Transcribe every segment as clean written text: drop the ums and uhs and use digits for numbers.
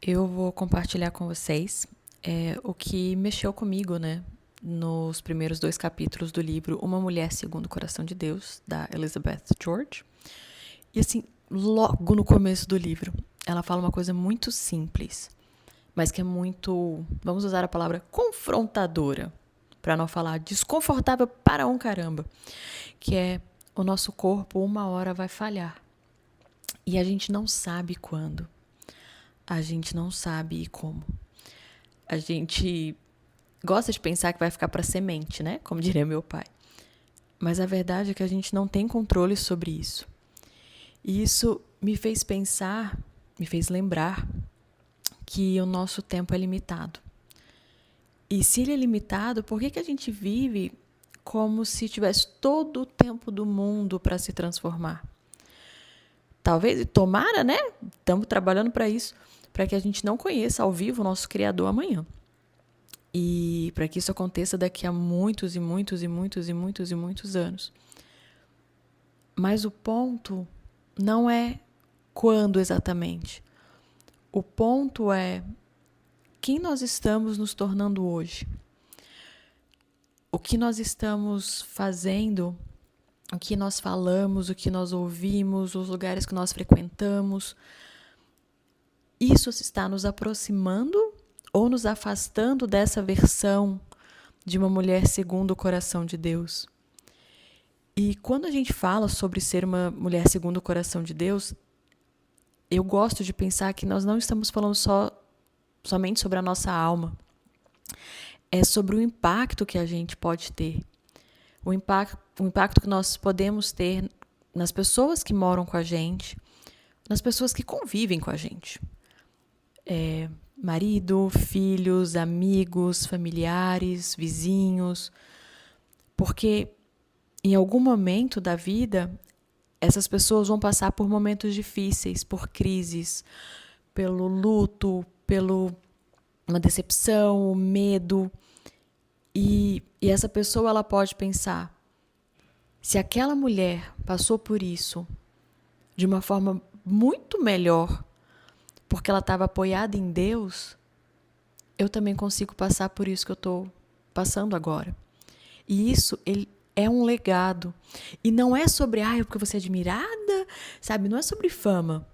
Eu vou compartilhar com vocês o que mexeu comigo, né? Nos primeiros 2 capítulos do livro Uma Mulher Segundo o Coração de Deus, da Elizabeth George. E assim, logo no começo do livro, ela fala uma coisa muito simples, mas que é muito, vamos usar a palavra confrontadora, para não falar desconfortável para um caramba, que é: o nosso corpo uma hora vai falhar. E a gente não sabe quando. A gente não sabe como. A gente gosta de pensar que vai ficar para semente, né? Como diria meu pai. Mas a verdade é que a gente não tem controle sobre isso. E isso me fez pensar, me fez lembrar que o nosso tempo é limitado. E se ele é limitado, por que a gente vive como se tivesse todo o tempo do mundo para se transformar? Talvez, tomara, né? Estamos trabalhando para isso, para que a gente não conheça ao vivo o nosso Criador amanhã. E para que isso aconteça daqui a muitos e muitos e muitos e muitos e muitos anos. Mas o ponto não é quando exatamente. O ponto é quem nós estamos nos tornando hoje. O que nós estamos fazendo, o que nós falamos, o que nós ouvimos, os lugares que nós frequentamos. Isso está nos aproximando ou nos afastando dessa versão de uma mulher segundo o coração de Deus? E quando a gente fala sobre ser uma mulher segundo o coração de Deus, eu gosto de pensar que nós não estamos falando somente sobre a nossa alma. É sobre o impacto que a gente pode ter. O impacto que nós podemos ter nas pessoas que moram com a gente, nas pessoas que convivem com a gente. Marido, filhos, amigos, familiares, vizinhos. Porque em algum momento da vida, essas pessoas vão passar por momentos difíceis, por crises, pelo luto, pelo uma decepção, o medo. E essa pessoa ela pode pensar: se aquela mulher passou por isso de uma forma muito melhor, porque ela estava apoiada em Deus, eu também consigo passar por isso que eu estou passando agora. E isso é um legado. E não é sobre, porque você é admirada, sabe? Não é sobre fama.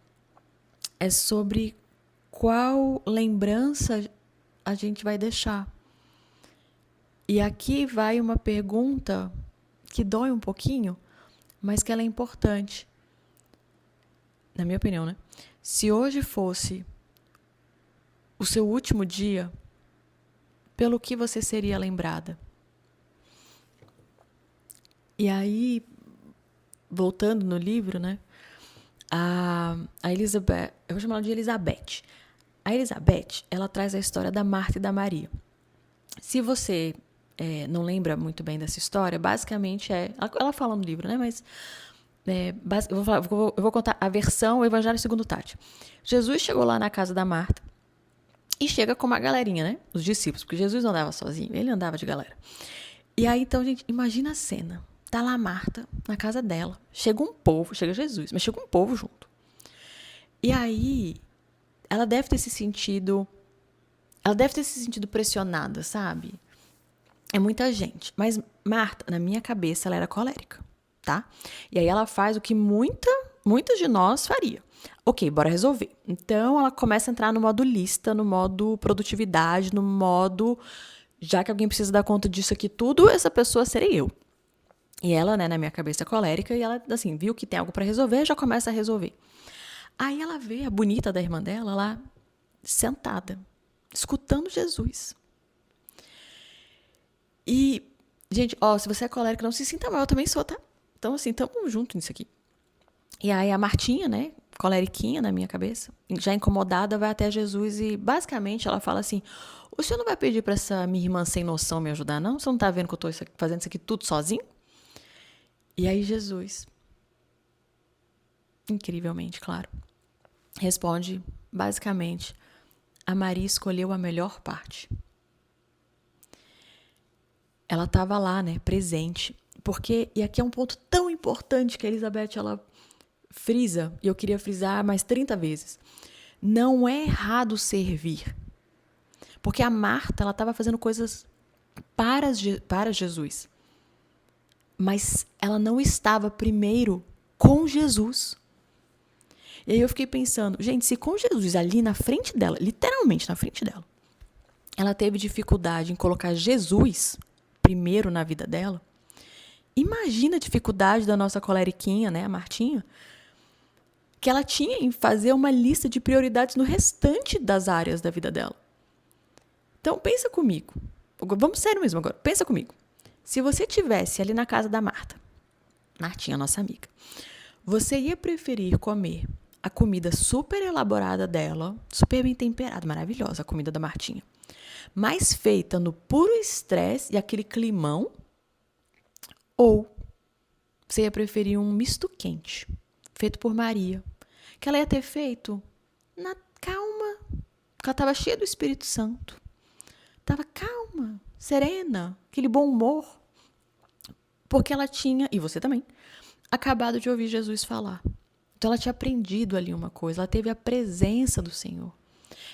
É sobre qual lembrança a gente vai deixar. E aqui vai uma pergunta que dói um pouquinho, mas que ela é importante. Na minha opinião, né? Se hoje fosse o seu último dia, pelo que você seria lembrada? E aí, voltando no livro, né? A Elizabeth, eu vou chamar ela de Elizabeth. A Elizabeth, ela traz a história da Marta e da Maria. Se você não lembra muito bem dessa história, basicamente ela fala no livro, né? Mas eu vou contar a versão o Evangelho segundo Tati. Jesus chegou lá na casa da Marta e chega com uma galerinha, né? Os discípulos, porque Jesus não andava sozinho, ele andava de galera. E aí, então, gente, imagina a cena. Tá lá a Marta, na casa dela. Chega Jesus, mas chega um povo junto. E aí, ela deve ter se sentido pressionada, sabe? É muita gente. Mas Marta, na minha cabeça, ela era colérica, tá? E aí ela faz o que muitas de nós faria. Ok, bora resolver. Então ela começa a entrar no modo lista, no modo produtividade, no modo, já que alguém precisa dar conta disso aqui tudo, essa pessoa serei eu. E ela, né, na minha cabeça é colérica, e ela, assim, viu que tem algo pra resolver, já começa a resolver. Aí ela vê a bonita da irmã dela lá, sentada, escutando Jesus. E, gente, se você é colérica, não se sinta mal, eu também sou, tá? Então, assim, tamo junto nisso aqui. E aí a Martinha, né, coleriquinha na minha cabeça, já incomodada, vai até Jesus e basicamente ela fala assim: o senhor não vai pedir pra essa minha irmã sem noção me ajudar, não? Você não tá vendo que eu tô fazendo isso aqui tudo sozinho? E aí Jesus, incrivelmente, claro, responde basicamente: a Maria escolheu a melhor parte. Ela estava lá, né, presente. Porque, e aqui é um ponto tão importante que a Elizabeth, ela frisa, e eu queria frisar mais 30 vezes. Não é errado servir. Porque a Marta, ela estava fazendo coisas para Jesus. Mas ela não estava primeiro com Jesus. E aí eu fiquei pensando, gente, se com Jesus ali na frente dela, literalmente na frente dela, ela teve dificuldade em colocar Jesus primeiro na vida dela, imagina a dificuldade da nossa coleriquinha, né, a Martinha, que ela tinha em fazer uma lista de prioridades no restante das áreas da vida dela. Então, pensa comigo. Vamos sério mesmo agora. Pensa comigo. Se você estivesse ali na casa da Marta, Martinha, nossa amiga, você ia preferir comer a comida super elaborada dela, super bem temperada, maravilhosa a comida da Martinha, mas feita no puro estresse e aquele climão, ou você ia preferir um misto quente, feito por Maria, que ela ia ter feito na calma, porque ela estava cheia do Espírito Santo. Estava calma, serena, aquele bom humor, porque ela tinha, e você também, acabado de ouvir Jesus falar. Então ela tinha aprendido ali uma coisa, ela teve a presença do Senhor.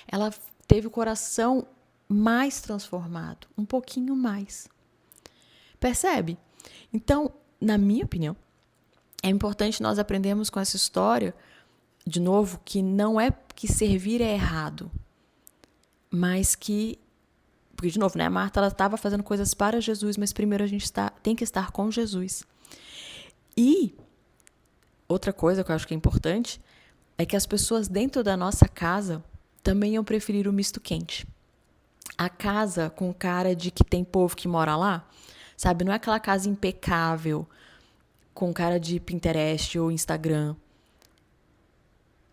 Ela teve o coração mais transformado, um pouquinho mais. Percebe? Então, na minha opinião, é importante nós aprendermos com essa história, de novo, que não é que servir é errado, mas que, porque de novo, né, a Marta ela estava fazendo coisas para Jesus, mas primeiro a gente tem que estar com Jesus. E outra coisa que eu acho que é importante é que as pessoas dentro da nossa casa também iam preferir o misto quente. A casa com cara de que tem povo que mora lá, sabe? Não é aquela casa impecável, com cara de Pinterest ou Instagram.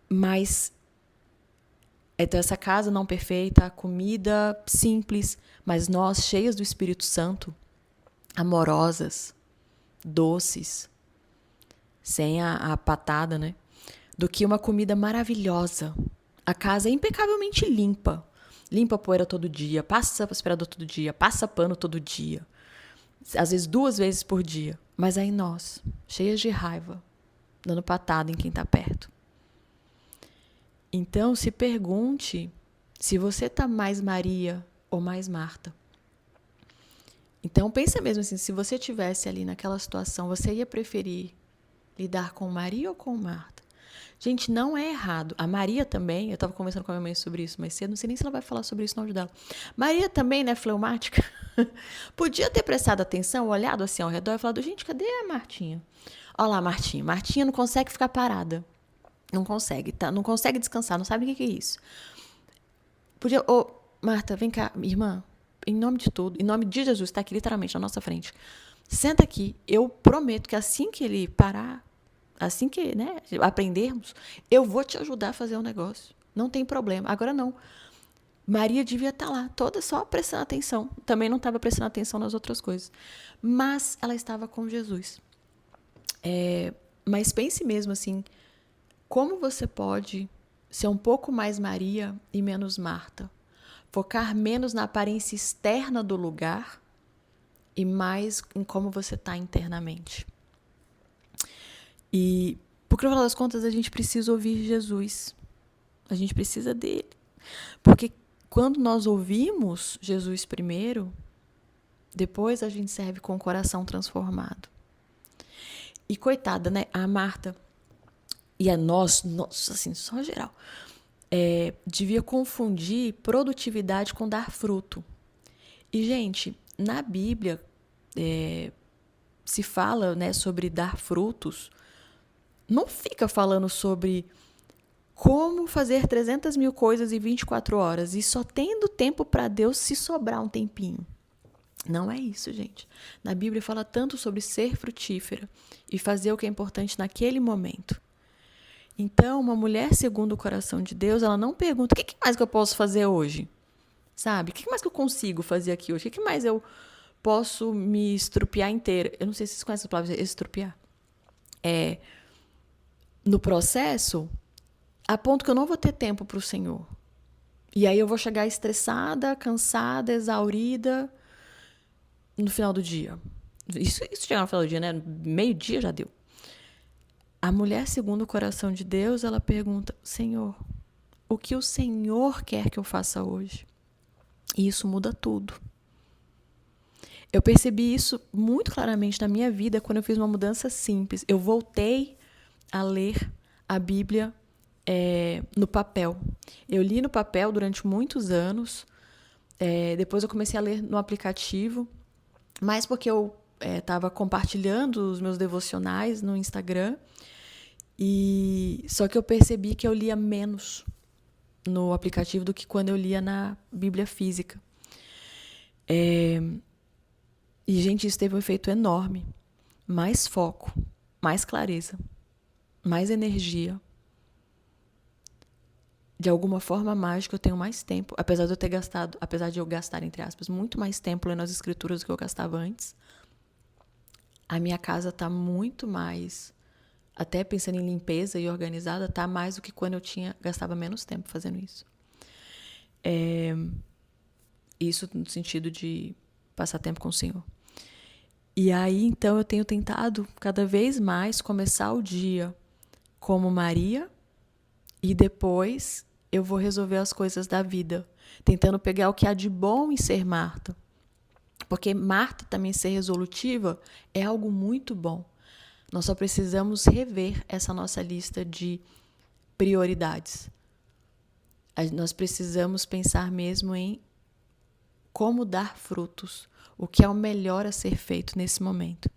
Mas, então essa casa não perfeita, a comida simples, mas nós cheias do Espírito Santo, amorosas, doces, sem a patada, né? Do que uma comida maravilhosa. A casa é impecavelmente limpa. Limpa a poeira todo dia, passa aspirador todo dia, passa pano todo dia. Às vezes 2 vezes por dia. Mas aí nós, cheias de raiva, dando patada em quem está perto. Então, se pergunte se você está mais Maria ou mais Marta. Então, pensa mesmo assim, se você estivesse ali naquela situação, você ia preferir lidar com Maria ou com Marta? Gente, não é errado. A Maria também, eu estava conversando com a minha mãe sobre isso mais cedo, não sei nem se ela vai falar sobre isso no áudio dela. Maria também, né, fleumática, podia ter prestado atenção, olhado assim ao redor e falado, gente, cadê a Martinha? Olha lá, Martinha. Martinha não consegue ficar parada. Não consegue, tá? Não consegue descansar, não sabe o que é isso. Podia, Marta, vem cá, irmã, em nome de tudo, em nome de Jesus, está aqui literalmente na nossa frente. Senta aqui, eu prometo que assim que ele parar, assim que, né, aprendermos, eu vou te ajudar a fazer um negócio. Não tem problema. Agora não. Maria devia estar lá, toda só prestando atenção. Também não estava prestando atenção nas outras coisas. Mas ela estava com Jesus. Mas pense mesmo assim, como você pode ser um pouco mais Maria e menos Marta? Focar menos na aparência externa do lugar e mais em como você está internamente. E, porque no final das contas, a gente precisa ouvir Jesus. A gente precisa dele. Porque quando nós ouvimos Jesus primeiro, depois a gente serve com o coração transformado. E coitada, né? A Marta e a nós, assim, só geral, devia confundir produtividade com dar fruto. E, gente, na Bíblia se fala, né, sobre dar frutos, não fica falando sobre como fazer 300 mil coisas em 24 horas e só tendo tempo para Deus se sobrar um tempinho. Não é isso, gente. Na Bíblia fala tanto sobre ser frutífera e fazer o que é importante naquele momento. Então, uma mulher segundo o coração de Deus, ela não pergunta o que mais que eu posso fazer hoje? Sabe? O que mais que eu consigo fazer aqui hoje? O que mais eu posso me estrupiar inteira? Eu não sei se vocês conhecem a palavra estrupiar. No processo, a ponto que eu não vou ter tempo para o Senhor. E aí eu vou chegar estressada, cansada, exaurida no final do dia. Isso chegar no final do dia, né? Meio-dia já deu. A mulher, segundo o coração de Deus, ela pergunta, Senhor, o que o Senhor quer que eu faça hoje. E isso muda tudo. Eu percebi isso muito claramente na minha vida quando eu fiz uma mudança simples. Eu voltei a ler a Bíblia no papel. Eu li no papel durante muitos anos. Depois eu comecei a ler no aplicativo, mais porque eu estava compartilhando os meus devocionais no Instagram. Só que eu percebi que eu lia menos no aplicativo do que quando eu lia na Bíblia física. E, gente, isso teve um efeito enorme. Mais foco, mais clareza, mais energia. De alguma forma mágica eu tenho mais tempo, apesar de eu gastar, entre aspas, muito mais tempo lendo as escrituras do que eu gastava antes. A minha casa está muito mais, até pensando em limpeza e organizada, está mais do que quando eu gastava menos tempo fazendo isso. Isso no sentido de passar tempo com o Senhor. E aí, então, eu tenho tentado cada vez mais começar o dia como Maria e depois eu vou resolver as coisas da vida, tentando pegar o que há de bom em ser Marta. Porque Marta também ser resolutiva é algo muito bom. Nós só precisamos rever essa nossa lista de prioridades. Nós precisamos pensar mesmo em como dar frutos, o que é o melhor a ser feito nesse momento.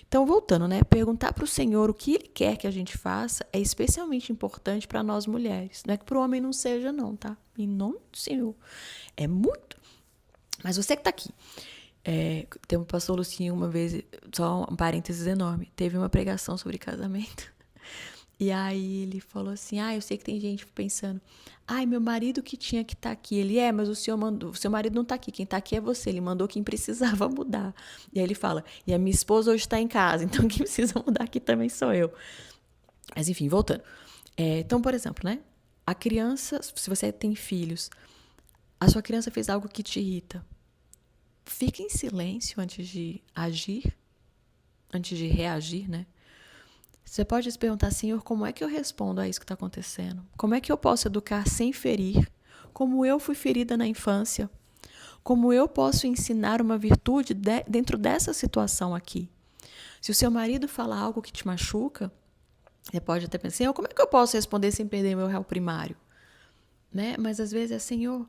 Então, voltando, né? Perguntar para o Senhor o que Ele quer que a gente faça é especialmente importante para nós mulheres. Não é que para o homem não seja, não, tá? Em nome do Senhor. É muito. Mas você que está aqui. Tem um pastor Lucinho uma vez, só um parênteses enorme, teve uma pregação sobre casamento. E aí ele falou assim, eu sei que tem gente pensando, meu marido que tinha que estar aqui. Ele mas o seu marido não está aqui, quem está aqui é você, ele mandou quem precisava mudar. E aí ele fala, e a minha esposa hoje está em casa, então quem precisa mudar aqui também sou eu. Mas enfim, voltando. Então, por exemplo, né? A criança, se você tem filhos, a sua criança fez algo que te irrita. Fique em silêncio antes de agir, antes de reagir, né? Você pode se perguntar, Senhor, como é que eu respondo a isso que está acontecendo? Como é que eu posso educar sem ferir? Como eu fui ferida na infância? Como eu posso ensinar uma virtude dentro dessa situação aqui? Se o seu marido fala algo que te machuca, você pode até pensar, Senhor, como é que eu posso responder sem perder meu réu primário? Né? Mas às vezes Senhor,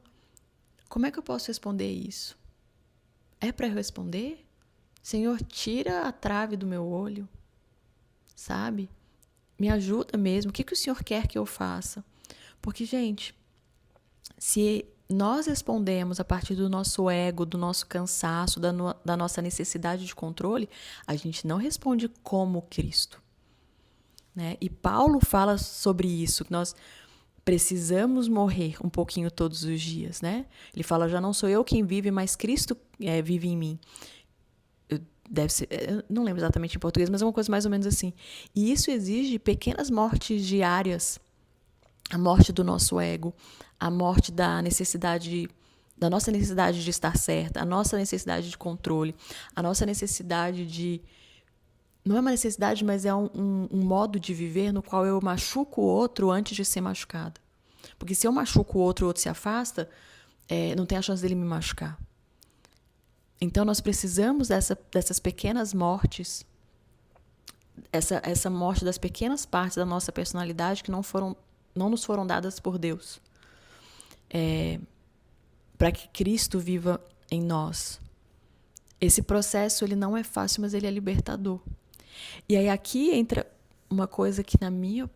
como é que eu posso responder isso? É para eu responder? Senhor, tira a trave do meu olho. Sabe? Me ajuda mesmo. O que o Senhor quer que eu faça? Porque, gente, se nós respondemos a partir do nosso ego, do nosso cansaço, da nossa necessidade de controle, a gente não responde como Cristo. Né? E Paulo fala sobre isso, que nós precisamos morrer um pouquinho todos os dias. Né? Ele fala, já não sou eu quem vive, mas Cristo vive em mim. Deve ser, eu não lembro exatamente em português, mas é uma coisa mais ou menos assim. E isso exige pequenas mortes diárias. A morte do nosso ego, a morte da nossa necessidade de estar certa, a nossa necessidade de controle, a nossa necessidade de... Não é uma necessidade, mas é um modo de viver no qual eu machuco o outro antes de ser machucada. Porque se eu machuco o outro se afasta, não tem a chance dele me machucar. Então, nós precisamos dessas pequenas mortes, essa morte das pequenas partes da nossa personalidade que não nos foram dadas por Deus, para que Cristo viva em nós. Esse processo ele não é fácil, mas ele é libertador. E aí aqui entra uma coisa que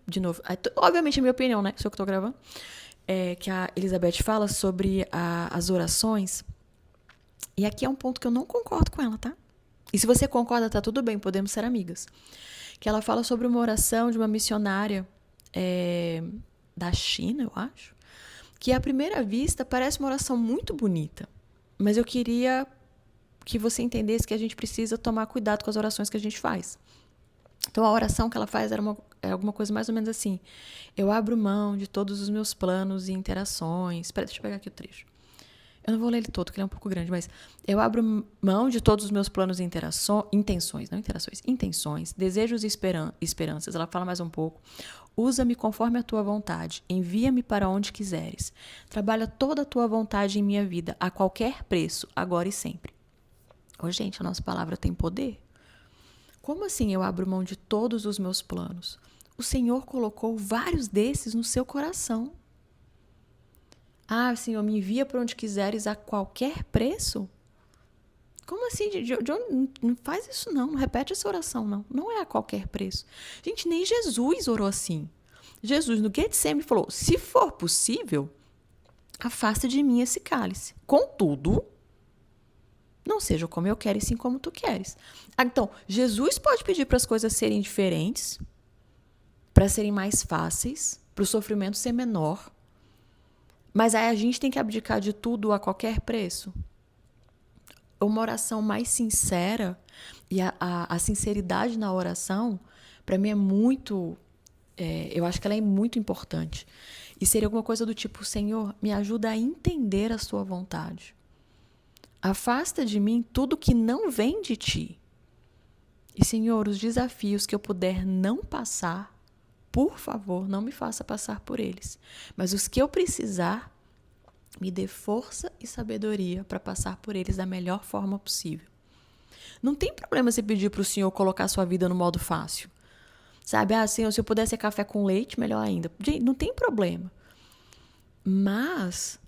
de novo, obviamente é a minha opinião, né? Sou eu que estou gravando, que a Elizabeth fala sobre as orações. E aqui é um ponto que eu não concordo com ela, tá? E se você concorda, tá tudo bem, podemos ser amigas. Que ela fala sobre uma oração de uma missionária da China, eu acho, que à primeira vista parece uma oração muito bonita. Mas eu queria que você entendesse que a gente precisa tomar cuidado com as orações que a gente faz. Então a oração que ela faz é alguma coisa mais ou menos assim. Eu abro mão de todos os meus planos e interações. Espera, deixa eu pegar aqui o trecho. Eu não vou ler ele todo, porque ele é um pouco grande, mas eu abro mão de todos os meus planos e intenções, desejos e esperanças. Ela fala mais um pouco. Usa-me conforme a tua vontade, envia-me para onde quiseres. Trabalha toda a tua vontade em minha vida, a qualquer preço, agora e sempre. Ô, gente, a nossa palavra tem poder. Como assim eu abro mão de todos os meus planos? O Senhor colocou vários desses no seu coração. Ah, Senhor, me envia para onde quiseres a qualquer preço? Como assim? Não faz isso não repete essa oração não. Não é a qualquer preço. Gente, nem Jesus orou assim. Jesus no Getsemane falou, se for possível, afasta de mim esse cálice. Contudo, não seja como eu quero e sim como tu queres. Então, Jesus pode pedir para as coisas serem diferentes, para serem mais fáceis, para o sofrimento ser menor. Mas aí a gente tem que abdicar de tudo a qualquer preço. Uma oração mais sincera, e a sinceridade na oração, para mim é muito... eu acho que ela é muito importante. E seria alguma coisa do tipo, Senhor, me ajuda a entender a sua vontade. Afasta de mim tudo que não vem de ti. E, Senhor, os desafios que eu puder não passar, por favor, não me faça passar por eles. Mas os que eu precisar, me dê força e sabedoria para passar por eles da melhor forma possível. Não tem problema você pedir para o Senhor colocar a sua vida no modo fácil. Sabe, Senhor, se eu puder ser café com leite, melhor ainda. Gente, não tem problema. Mas,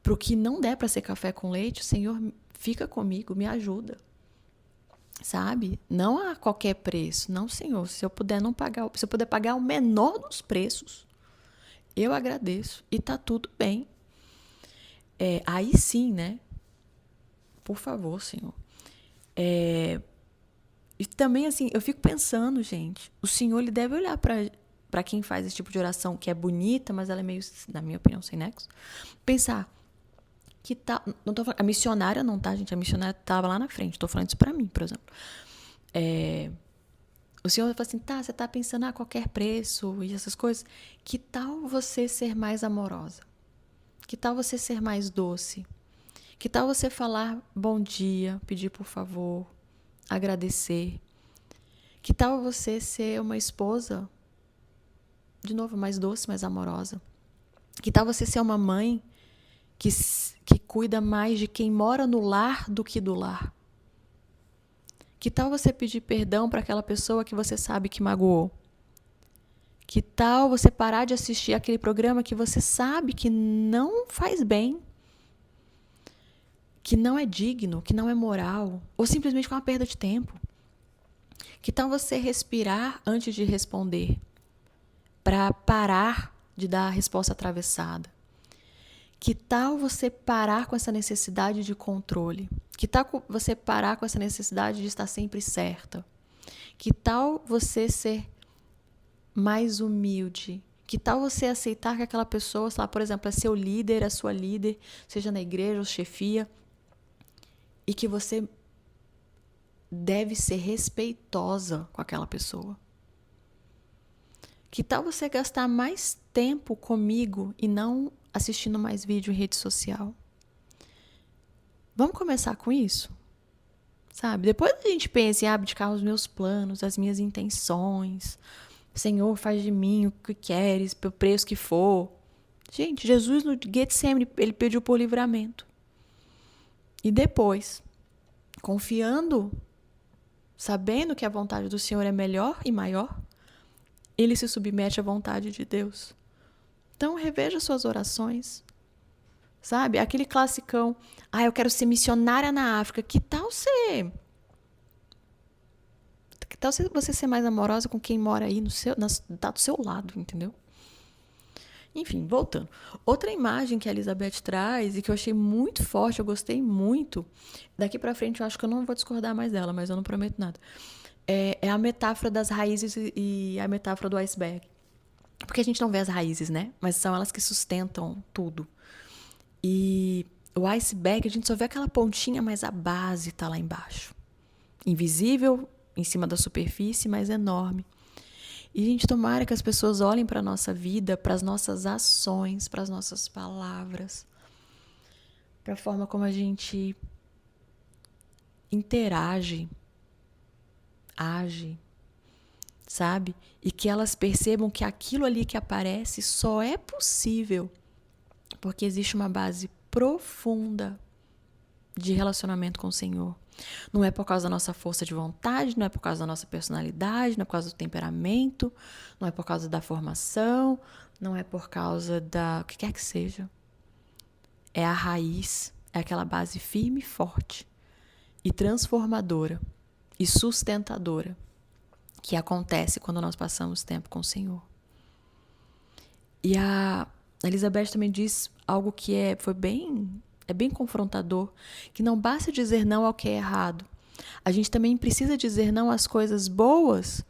para o que não der para ser café com leite, o Senhor fica comigo, me ajuda. Sabe? Não a qualquer preço. Não, Senhor, se eu puder pagar o menor dos preços, eu agradeço. E tá tudo bem. Aí sim, né? Por favor, Senhor. E também, assim, eu fico pensando, gente, o Senhor, ele deve olhar para quem faz esse tipo de oração, que é bonita, mas ela é meio, na minha opinião, sem nexo. Pensar, que tal... Não tô falando, a missionária não tá, gente? A missionária tava lá na frente. Tô falando isso pra mim, por exemplo. O Senhor fala assim, você tá pensando a qualquer preço e essas coisas. Que tal você ser mais amorosa? Que tal você ser mais doce? Que tal você falar bom dia, pedir por favor, agradecer? Que tal você ser uma esposa, de novo, mais doce, mais amorosa? Que tal você ser uma mãe que cuida mais de quem mora no lar do que do lar? Que tal você pedir perdão para aquela pessoa que você sabe que magoou? Que tal você parar de assistir aquele programa que você sabe que não faz bem? Que não é digno, que não é moral, ou simplesmente com uma perda de tempo? Que tal você respirar antes de responder, para parar de dar a resposta atravessada? Que tal você parar com essa necessidade de controle? Que tal você parar com essa necessidade de estar sempre certa? Que tal você ser mais humilde? Que tal você aceitar que aquela pessoa, sei lá, por exemplo, é seu líder, é sua líder, seja na igreja ou chefia, e que você deve ser respeitosa com aquela pessoa? Que tal você gastar mais tempo comigo e não assistindo mais vídeo em rede social? Vamos começar com isso? Sabe? Depois a gente pensa em abdicar os meus planos, as minhas intenções. Senhor, faz de mim o que queres, pelo preço que for. Gente, Jesus no Getsemane, ele pediu por livramento. E depois, confiando, sabendo que a vontade do Senhor é melhor e maior, ele se submete à vontade de Deus. Então, reveja suas orações. Sabe? Aquele classicão. Eu quero ser missionária na África. Que tal você ser mais amorosa com quem mora aí tá do seu lado, entendeu? Enfim, voltando. Outra imagem que a Elizabeth traz e que eu achei muito forte, eu gostei muito. Daqui pra frente eu acho que eu não vou discordar mais dela, mas eu não prometo nada. É a metáfora das raízes e a metáfora do iceberg. Porque a gente não vê as raízes, né? Mas são elas que sustentam tudo. E o iceberg, a gente só vê aquela pontinha, mas a base tá lá embaixo. Invisível, em cima da superfície, mas enorme. E, gente, tomara que as pessoas olhem para a nossa vida, para as nossas ações, para as nossas palavras, para a forma como a gente interage, age, sabe? E que elas percebam que aquilo ali que aparece só é possível porque existe uma base profunda de relacionamento com o Senhor. Não é por causa da nossa força de vontade, não é por causa da nossa personalidade, não é por causa do temperamento, não é por causa da formação, não é por causa da... o que quer que seja. É a raiz, é aquela base firme e forte e transformadora e sustentadora que acontece quando nós passamos tempo com o Senhor. E a Elizabeth também diz algo que é bem confrontador, que não basta dizer não ao que é errado. A gente também precisa dizer não às coisas boas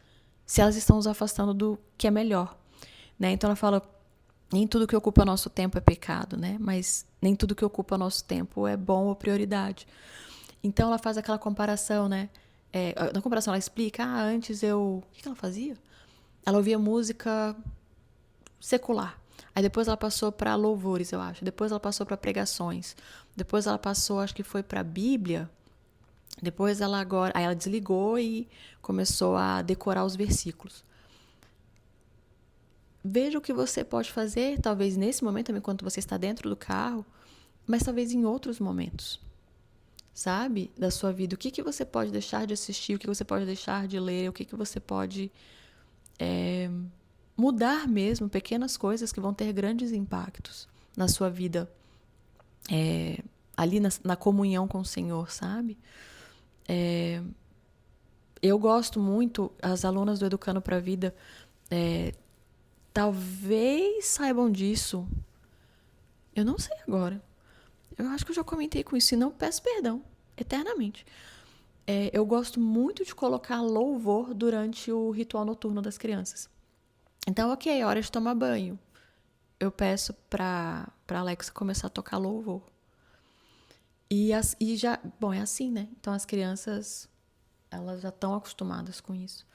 se elas estão nos afastando do que é melhor. Né? Então ela fala, nem tudo que ocupa nosso tempo é pecado, né? Mas nem tudo que ocupa nosso tempo é bom ou prioridade. Então ela faz aquela comparação, né? Na comparação ela explica, antes eu... O que ela fazia? Ela ouvia música secular. Aí depois ela passou para louvores, eu acho. Depois ela passou para pregações. Depois ela passou, acho que foi para a Bíblia. Depois aí ela desligou e começou a decorar os versículos. Veja o que você pode fazer, talvez nesse momento, enquanto você está dentro do carro, mas talvez em outros momentos, sabe? Da sua vida. O que você pode deixar de assistir, o que você pode deixar de ler, o que você pode mudar mesmo, pequenas coisas que vão ter grandes impactos na sua vida, ali na comunhão com o Senhor, sabe? Eu gosto muito, as alunas do Educando para a Vida talvez saibam disso. Eu não sei agora. Eu acho que eu já comentei com isso, e não peço perdão, eternamente. Eu gosto muito de colocar louvor durante o ritual noturno das crianças. Então, ok, hora de tomar banho. Eu peço pra Alexa começar a tocar louvor. E já... Bom, é assim, né? Então, as crianças, elas já estão acostumadas com isso.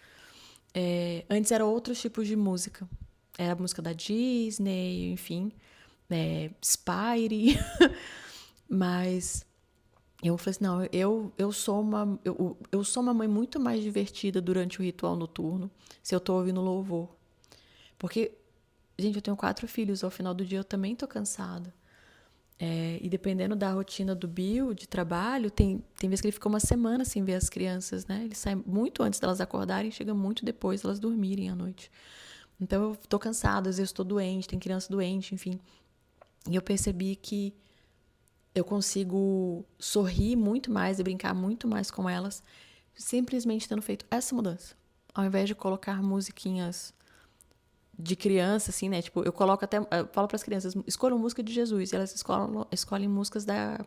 Antes eram outros tipos de música. Era a música da Disney, enfim. Spyre. Mas eu falei assim, não, eu sou uma mãe muito mais divertida durante o ritual noturno se eu tô ouvindo louvor. Porque, gente, eu tenho 4 filhos, ao final do dia eu também tô cansada. E dependendo da rotina do Bill, de trabalho, tem vezes que ele fica uma semana sem ver as crianças, né? Ele sai muito antes delas acordarem e chega muito depois delas dormirem à noite. Então eu tô cansada, às vezes tô doente, tem criança doente, enfim. E eu percebi que eu consigo sorrir muito mais e brincar muito mais com elas simplesmente tendo feito essa mudança. Ao invés de colocar musiquinhas de criança, assim, né? Tipo, eu coloco até... Eu falo pras crianças, escolham música de Jesus. E elas escolhem músicas da...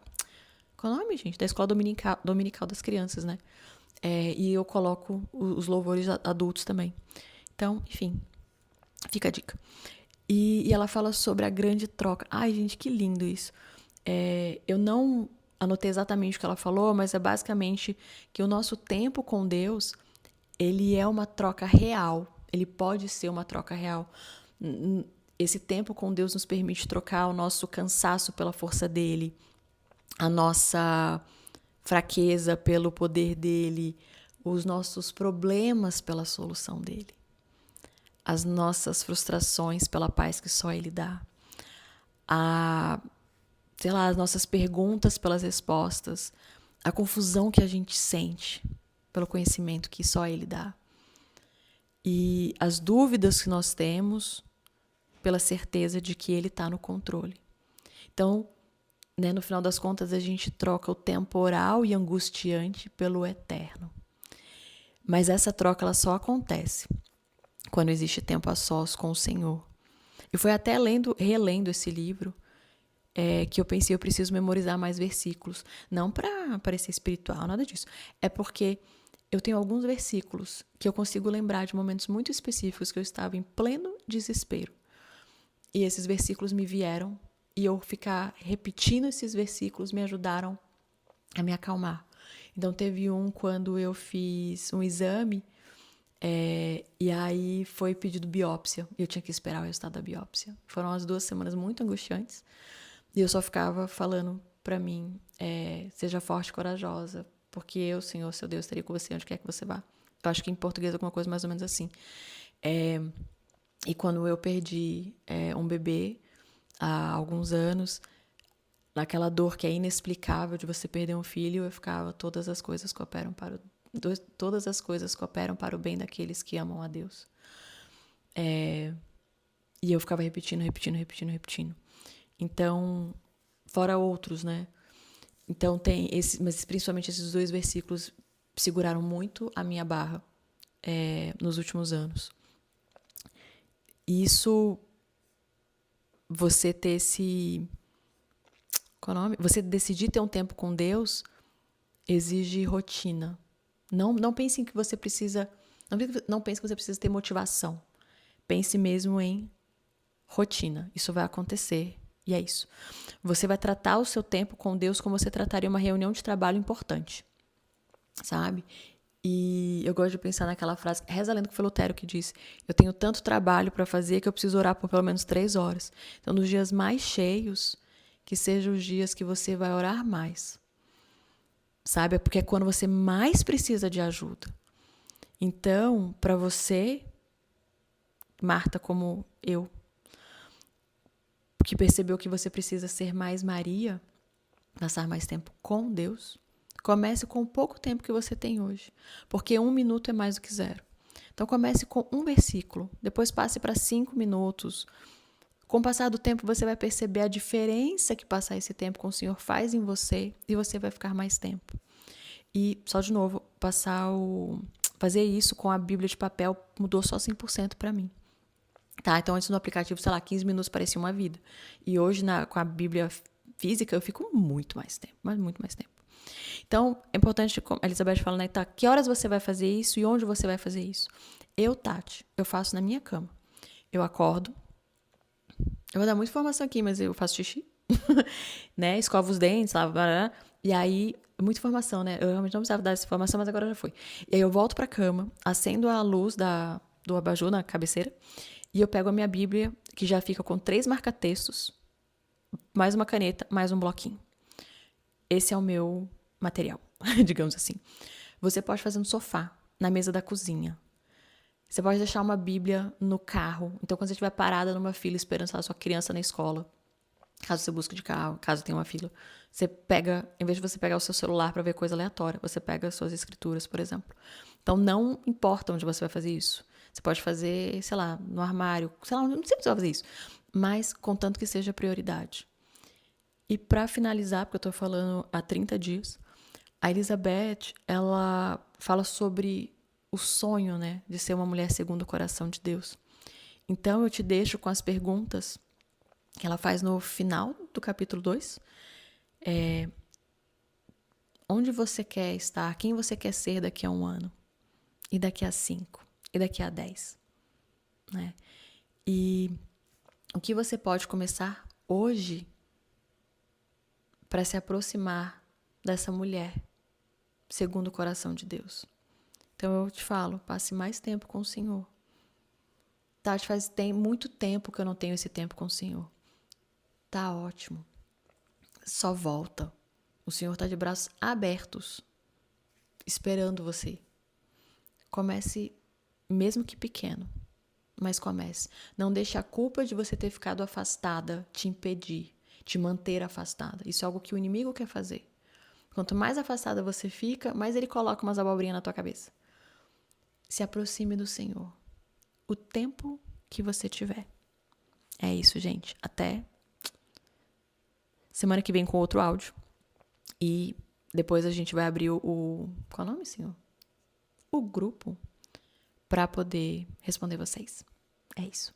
Qual é o nome, gente? Da escola dominical das crianças, né? E eu coloco os louvores adultos também. Então, enfim, fica a dica. E ela fala sobre a grande troca. Ai, gente, que lindo isso. Eu não anotei exatamente o que ela falou, mas é basicamente que o nosso tempo com Deus, ele é uma troca real. Ele pode ser uma troca real. Esse tempo com Deus nos permite trocar o nosso cansaço pela força dele, a nossa fraqueza pelo poder dele, os nossos problemas pela solução dele, as nossas frustrações pela paz que só ele dá, as nossas perguntas pelas respostas, a confusão que a gente sente pelo conhecimento que só ele dá. E as dúvidas que nós temos pela certeza de que ele está no controle. Então, né, no final das contas, a gente troca o temporal e angustiante pelo eterno. Mas essa troca ela só acontece quando existe tempo a sós com o Senhor. E foi até relendo esse livro que eu pensei, eu preciso memorizar mais versículos. Não para parecer espiritual, nada disso. É porque eu tenho alguns versículos que eu consigo lembrar de momentos muito específicos que eu estava em pleno desespero. E esses versículos me vieram e eu ficar repetindo esses versículos me ajudaram a me acalmar. Então teve quando eu fiz um exame e aí foi pedido biópsia. Eu tinha que esperar o resultado da biópsia. Foram as 2 semanas muito angustiantes. E eu só ficava falando pra mim é: seja forte e corajosa, porque eu, Senhor, seu Deus, estarei com você onde quer que você vá. Eu acho que em português é alguma coisa mais ou menos assim. E quando eu perdi um bebê há alguns anos, naquela dor que é inexplicável de você perder um filho, eu ficava: todas as coisas cooperam para o bem daqueles que amam a Deus. E eu ficava repetindo. Então, fora outros, né? Então tem esse, mas principalmente esses 2 versículos seguraram muito a minha barra nos últimos anos. E isso, você ter esse... Qual é o nome? Você decidir ter um tempo com Deus exige rotina. Não pense que você precisa... Não pense que você precisa ter motivação. Pense mesmo em rotina. Isso vai acontecer. E é isso. Você vai tratar o seu tempo com Deus como você trataria uma reunião de trabalho importante. Sabe? E eu gosto de pensar naquela frase, reza a lenda que foi Lutero que disse: eu tenho tanto trabalho para fazer que eu preciso orar por pelo menos 3 horas. Então, nos dias mais cheios, que sejam os dias que você vai orar mais. Sabe? Porque é quando você mais precisa de ajuda. Então, para você, Marta, como eu, que percebeu que você precisa ser mais Maria, passar mais tempo com Deus, comece com o pouco tempo que você tem hoje, porque 1 minuto é mais do que 0. Então comece com um versículo, depois passe para 5 minutos. Com o passar do tempo, você vai perceber a diferença que passar esse tempo com o Senhor faz em você, e você vai ficar mais tempo. E, só de novo, fazer isso com a Bíblia de papel mudou só 100% para mim. Tá? Então, antes no aplicativo, 15 minutos parecia uma vida. E hoje, com a Bíblia física, eu fico muito mais tempo, mas muito mais tempo. Então, é importante, como a Elizabeth fala, né, tá, que horas você vai fazer isso e onde você vai fazer isso? Eu, Tati, eu faço na minha cama. Eu acordo, eu vou dar muita informação aqui, mas eu faço xixi, né, escovo os dentes, lavo, e aí, muita informação, né, eu realmente não precisava dar essa informação, mas agora já foi. E aí eu volto pra cama, acendo a luz do abajur na cabeceira, e eu pego a minha Bíblia, que já fica com 3 marca-textos, mais uma caneta, mais um bloquinho. Esse é o meu material, digamos assim. Você pode fazer no sofá, na mesa da cozinha. Você pode deixar uma Bíblia no carro. Então, quando você estiver parada numa fila esperando a sua criança na escola, caso você busque de carro, caso tenha uma fila, você pega, em vez de você pegar o seu celular para ver coisa aleatória, você pega as suas escrituras, por exemplo. Então, não importa onde você vai fazer isso. Você pode fazer, sei lá, no armário, sei lá, não sei se você vai fazer isso, mas contanto que seja prioridade. E para finalizar, porque eu tô falando há 30 dias, a Elizabeth, ela fala sobre o sonho, né, de ser uma mulher segundo o coração de Deus. Então, eu te deixo com as perguntas que ela faz no final do capítulo 2. Onde você quer estar? Quem você quer ser daqui a 1 ano? E daqui a 5? E daqui a 10? Né? E o que você pode começar hoje para se aproximar dessa mulher segundo o coração de Deus? Então eu te falo, passe mais tempo com o Senhor. Tati, tem muito tempo que eu não tenho esse tempo com o Senhor. Tá ótimo. Só volta. O Senhor está de braços abertos, esperando você. Comece, mesmo que pequeno, mas comece. Não deixe a culpa de você ter ficado afastada te impedir, te manter afastada. Isso é algo que o inimigo quer fazer. Quanto mais afastada você fica, mais ele coloca umas abobrinhas na tua cabeça. Se aproxime do Senhor. O tempo que você tiver. É isso, gente. Até semana que vem com outro áudio. E depois a gente vai abrir qual é o nome, Senhor? O grupo para poder responder vocês. É isso.